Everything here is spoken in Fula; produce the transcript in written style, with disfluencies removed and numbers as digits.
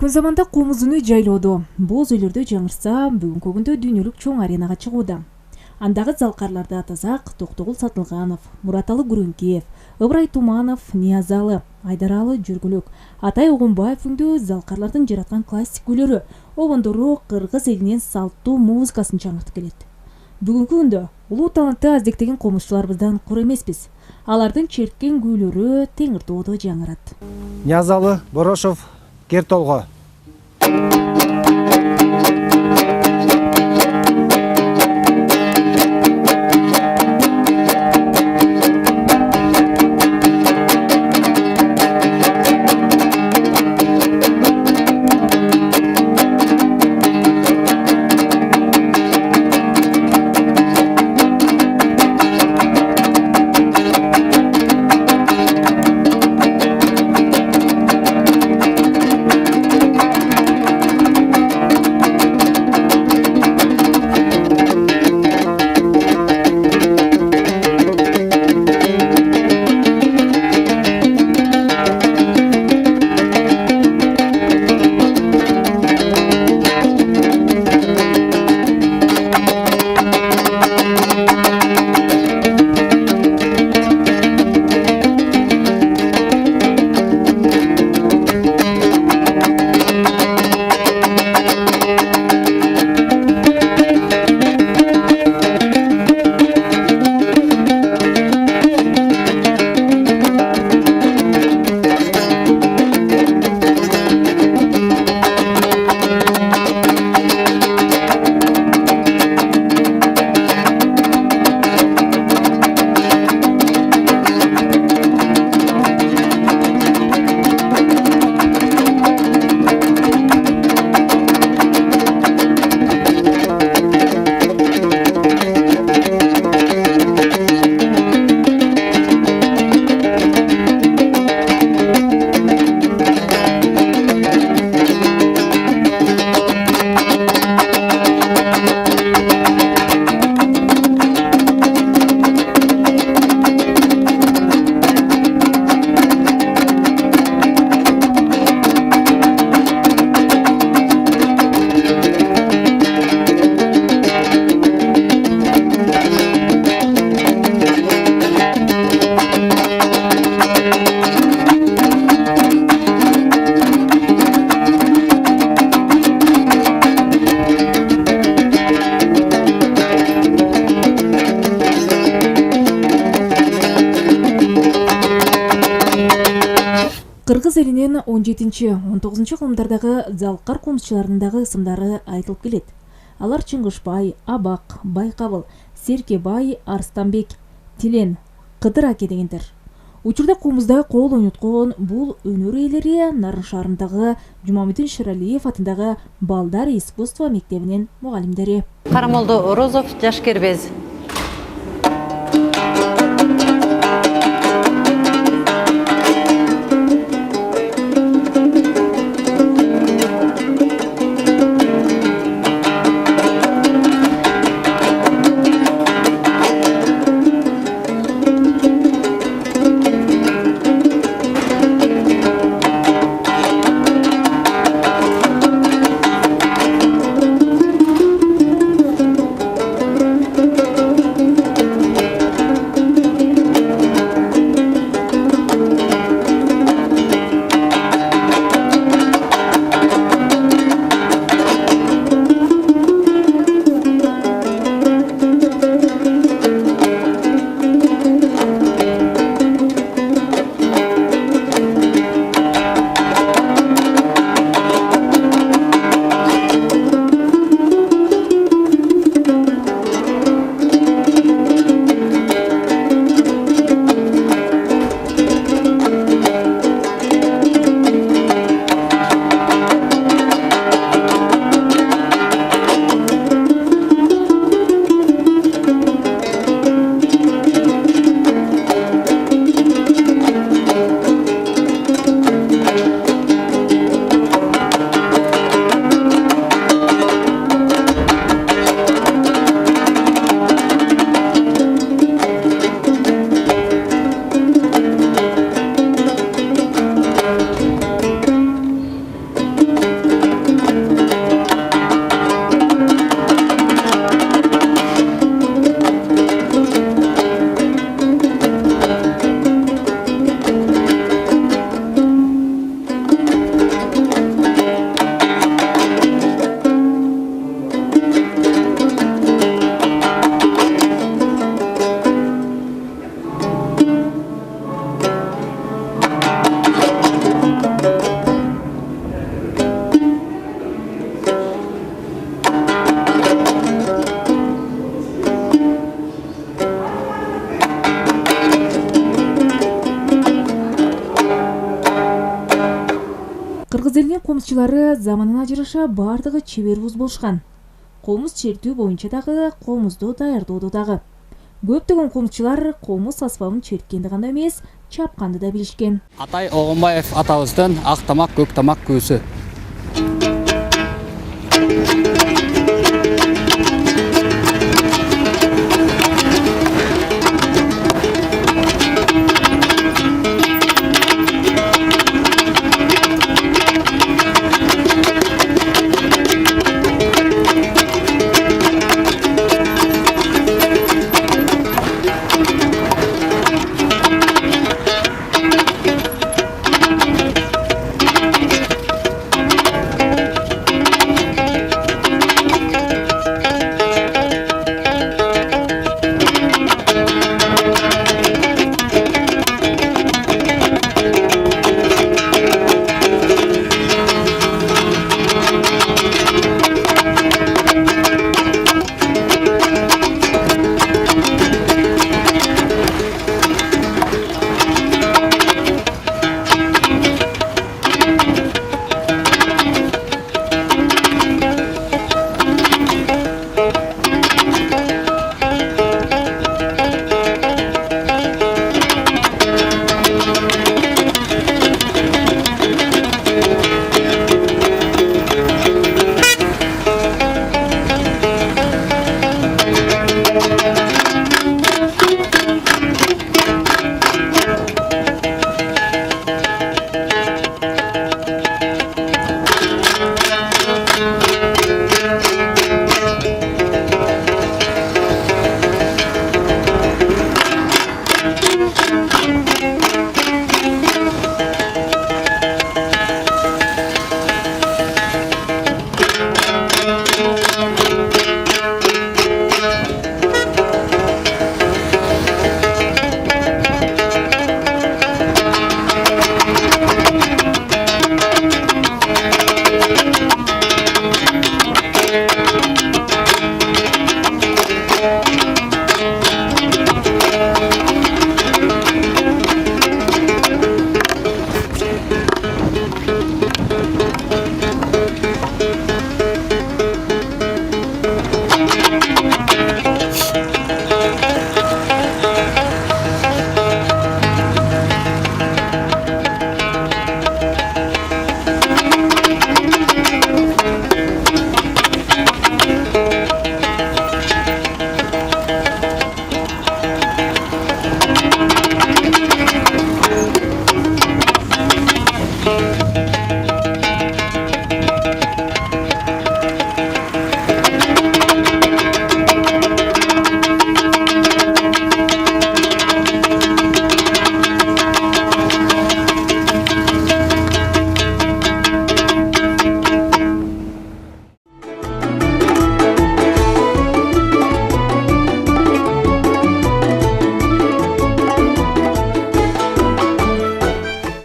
Жакын заманда комуз үнү жайлоодо, боз үйлөрдө жаңырса, бүгүнкү күндө дүйнөлүк чоң аренага чыгууда. Андагы залкарларды атасак, Токтогул Сатылганов, Мураталы Гүрөнкеев, Ыбырай Туманов, Ниязалы, Айдаралы Жүргүлөк, Атай Огунбаевдин залкарлардын жараткан классик күйлөрү, обондору кыргыз элинин салттуу музыкасын чаңыртып келет. Бүгүнкү күндө улуу талантты аздектеген комузчуларыбыздан кур эмеспиз. Алардын черткен күйлөрү Теңиртоодо жаңырат. Ниязалы, Борошов, Кертолго. Кыргыз элинин 17-19 кылымдардагы залкар комузчуларынын ысымдары айтылып келет. Алар Чыңгышбай, Абак, Байкабыл, Серкебай, Арстанбек, Тилен, Кыдыр аке дегендер. Учурда комузда кол ойноткон бул өнөр ээлери Нарын шаарындагы Жумамедин Шыралиев атындагы Балдар искусство мектебинин мугалимдери. Карамолдо Розов, Жашкербез. комузчулары заманына жараша бардыгы чебер уз болушкан. Комуз чертүү боюнча дагы, комузду даярдоодо дагы. Көптөгөн комузчулар комуз асбабын черткенди гана эмес, чапканды да билишкен. Атай Оғынбаев атабыздын ак тамак көк тамак көзү.